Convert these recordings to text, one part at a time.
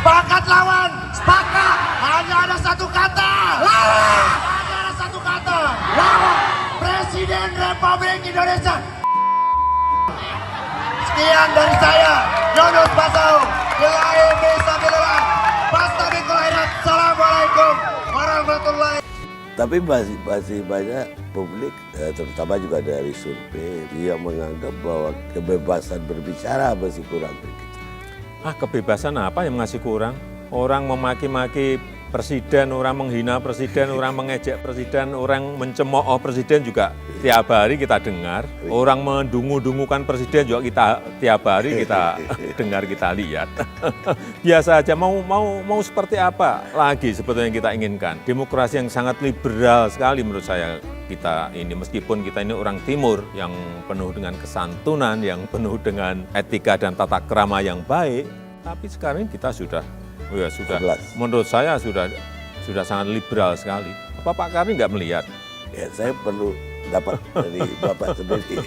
Sepakat lawan. Sepakat. Hanya ada satu kata. Lawan. Hanya ada satu kata. Lawan. Presiden Republik Indonesia. Sekian dari saya, Yunus Basau. Assalamualaikum warahmatullahi. Tapi masih banyak publik, terutama juga dari survei, yang menganggap bahwa kebebasan berbicara masih kurang begitu. Kebebasan apa yang masih kurang? Orang memaki-maki presiden, orang menghina presiden, orang mengejek presiden, orang mencemooh presiden juga tiap hari kita dengar. Orang mendungu-dungukan presiden juga tiap hari kita dengar, kita lihat. Biasa aja, mau seperti apa lagi sebetulnya yang kita inginkan. Demokrasi yang sangat liberal sekali menurut saya kita ini, meskipun kita ini orang timur yang penuh dengan kesantunan, yang penuh dengan etika dan tata krama yang baik, tapi sekarang kita sudah menurut saya sudah sangat liberal sekali. Apa Pak Karni nggak melihat? Ya, saya perlu dapat dari Bapak sendiri.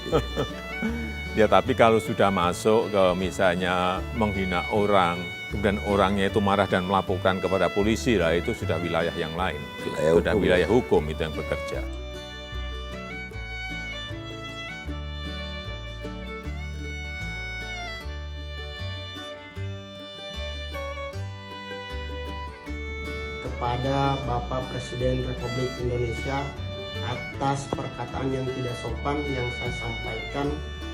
Ya, tapi kalau sudah masuk ke misalnya menghina orang, kemudian orangnya itu marah dan melaporkan kepada polisi, lah itu sudah wilayah yang lain. Sudah wilayah hukum itu yang bekerja. Kepada Bapak Presiden Republik Indonesia atas perkataan yang tidak sopan yang saya sampaikan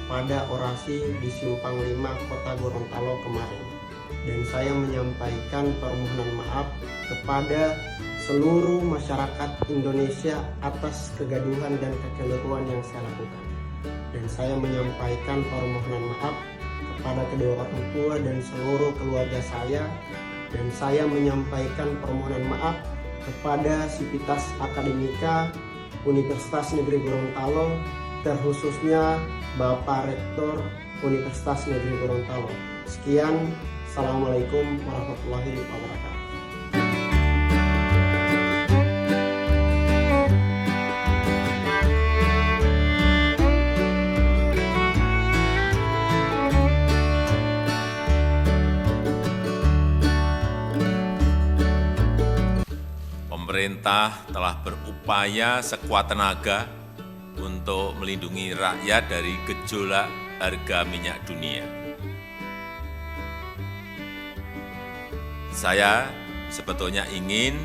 pada orasi di Simpang 5 Kota Gorontalo kemarin. Dan saya menyampaikan permohonan maaf kepada seluruh masyarakat Indonesia atas kegaduhan dan kekeliruan yang saya lakukan. Dan saya menyampaikan permohonan maaf kepada kedua orang tua dan seluruh keluarga saya. Dan saya menyampaikan permohonan maaf kepada Sivitas Akademika Universitas Negeri Gorontalo, terkhususnya Bapak Rektor Universitas Negeri Gorontalo. Sekian, Assalamualaikum warahmatullahi wabarakatuh. Pemerintah telah berupaya sekuat tenaga untuk melindungi rakyat dari gejolak harga minyak dunia. Saya sebetulnya ingin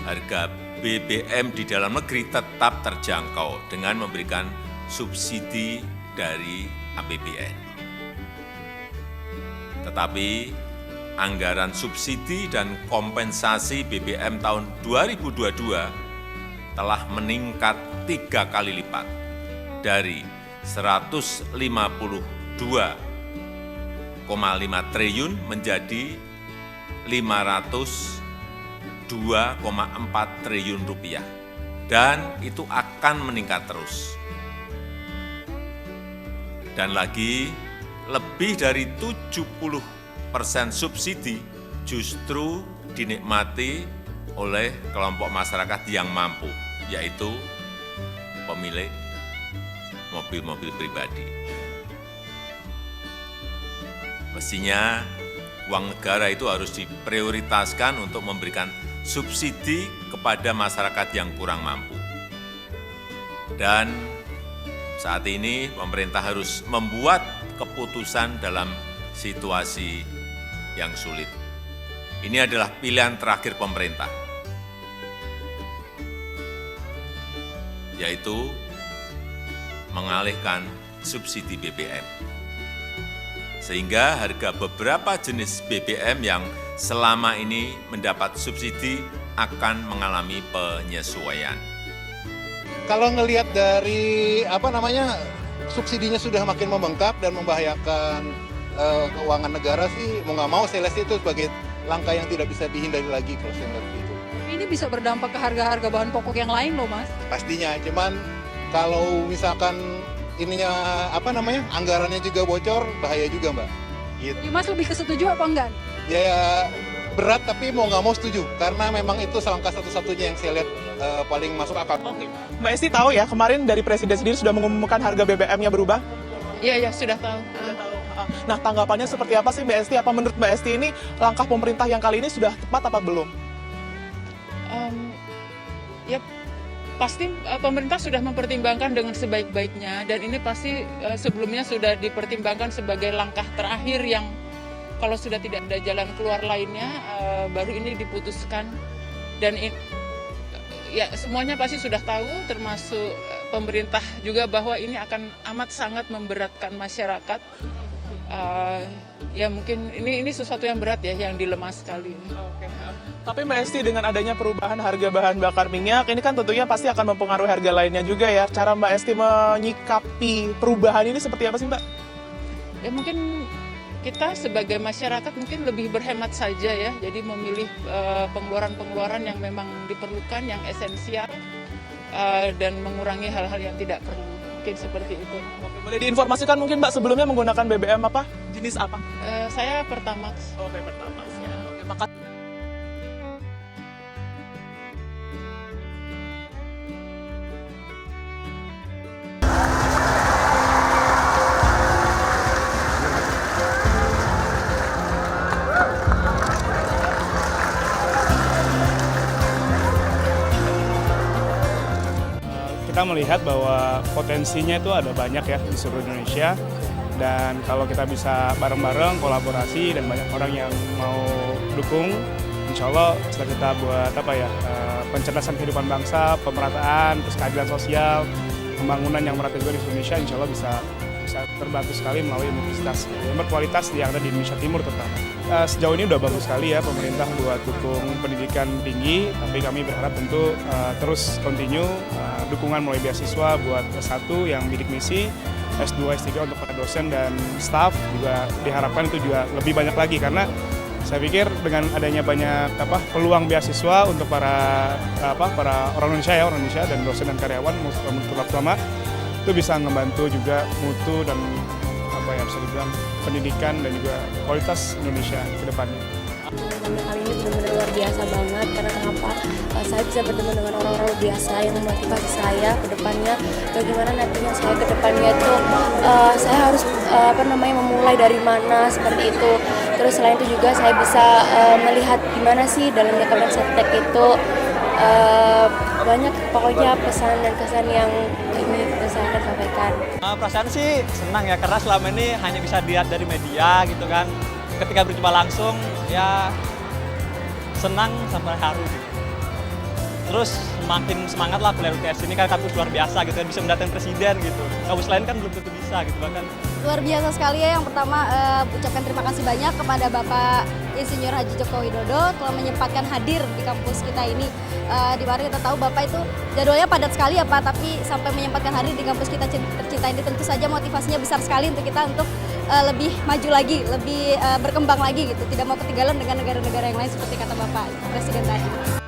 harga BBM di dalam negeri tetap terjangkau dengan memberikan subsidi dari APBN. Tetapi anggaran subsidi dan kompensasi BBM tahun 2022 telah meningkat 3 kali lipat dari 152,5 triliun menjadi 502,4 triliun rupiah, dan itu akan meningkat terus. Dan lagi lebih dari 70% subsidi justru dinikmati oleh kelompok masyarakat yang mampu, yaitu pemilik mobil-mobil pribadi. Mestinya uang negara itu harus diprioritaskan untuk memberikan subsidi kepada masyarakat yang kurang mampu. Dan saat ini pemerintah harus membuat keputusan dalam situasi yang sulit. Ini adalah pilihan terakhir pemerintah, yaitu mengalihkan subsidi BBM. Sehingga harga beberapa jenis BBM yang selama ini mendapat subsidi akan mengalami penyesuaian. Kalau ngelihat dari subsidinya sudah makin membengkak dan membahayakan keuangan negara sih, mau nggak mau saya lihat itu sebagai langkah yang tidak bisa dihindari lagi kalau saya lihat gitu. Ini bisa berdampak ke harga-harga bahan pokok yang lain loh, Mas. Pastinya, cuman kalau misalkan anggarannya juga bocor, bahaya juga, Mbak. Gitu. Jadi Mas lebih ke setuju apa enggak? Ya berat, tapi mau nggak mau setuju karena memang itu langkah satu-satunya yang saya lihat paling masuk akal. Oke. Mbak Esti tahu ya, kemarin dari Presiden sendiri sudah mengumumkan harga BBM-nya berubah? Iya, sudah tahu. Nah, tanggapannya seperti apa sih Mbak Esti? Apa menurut Mbak Esti ini langkah pemerintah yang kali ini sudah tepat apa belum? Ya pasti pemerintah sudah mempertimbangkan dengan sebaik-baiknya dan ini pasti sebelumnya sudah dipertimbangkan sebagai langkah terakhir yang kalau sudah tidak ada jalan keluar lainnya baru ini diputuskan dan ya semuanya pasti sudah tahu termasuk pemerintah juga bahwa ini akan amat sangat memberatkan masyarakat. Ya mungkin ini sesuatu yang berat ya, yang dilema sekali. Oke. Tapi Mbak Esti dengan adanya perubahan harga bahan bakar minyak, ini kan tentunya pasti akan mempengaruhi harga lainnya juga ya. Cara Mbak Esti menyikapi perubahan ini seperti apa sih Mbak? Ya mungkin kita sebagai masyarakat mungkin lebih berhemat saja ya, jadi memilih pengeluaran-pengeluaran yang memang diperlukan, yang esensial, dan mengurangi hal-hal yang tidak perlu. Mungkin seperti itu. Oke, boleh diinformasikan mungkin Mbak sebelumnya menggunakan BBM apa? Jenis apa? Saya Pertamax. Oke, Pertamax ya. Oke, makasih. Kita melihat bahwa potensinya itu ada banyak ya di seluruh Indonesia, dan kalau kita bisa bareng-bareng kolaborasi dan banyak orang yang mau dukung, insya Allah cita-cita buat pencerdasan kehidupan bangsa, pemerataan, terus keadilan sosial, pembangunan yang merata juga di Indonesia, insya Allah bisa terbantu sekali melalui universitas yang berkualitas yang ada di Indonesia Timur terutama. Sejauh ini udah bagus sekali ya pemerintah buat dukung pendidikan tinggi, tapi kami berharap tentu terus continue dukungan mulai beasiswa buat S1 yang bidik misi, S2, S3 untuk para dosen dan staf juga diharapkan itu juga lebih banyak lagi, karena saya pikir dengan adanya banyak peluang beasiswa untuk para orang Indonesia dan dosen dan karyawan terutama itu bisa membantu juga mutu dan bisa dibilang pendidikan dan juga kualitas Indonesia ke depannya. Kali ini benar-benar luar biasa banget, karena kenapa saya bisa bertemu dengan orang-orang luar biasa yang memotivasi saya ke depannya, bagaimana nantinya saya ke depannya itu saya harus memulai dari mana seperti itu. Terus selain itu juga saya bisa melihat gimana sih dalamnya Kemensetek itu banyak pokoknya pesan dan kesan yang ini saya akan sampaikan. Perasaan sih senang ya, karena selama ini hanya bisa dilihat dari media gitu kan. Ketika berjumpa langsung ya senang sampai haru gitu. Terus semakin semangat lah kuliah UTS ini, kan kampus luar biasa gitu kan, bisa mendatangkan presiden gitu. Kampus lain kan belum tentu bisa gitu bahkan. Luar biasa sekali ya. Yang pertama ucapkan terima kasih banyak kepada Bapak Insinyur Haji Joko Widodo telah menyempatkan hadir di kampus kita ini. Di mana kita tahu Bapak itu jadwalnya padat sekali ya Pak, tapi sampai menyempatkan hadir di kampus kita tercinta ini tentu saja motivasinya besar sekali untuk kita untuk lebih maju lagi, lebih berkembang lagi gitu. Tidak mau ketinggalan dengan negara-negara yang lain seperti kata Bapak Presiden tadi.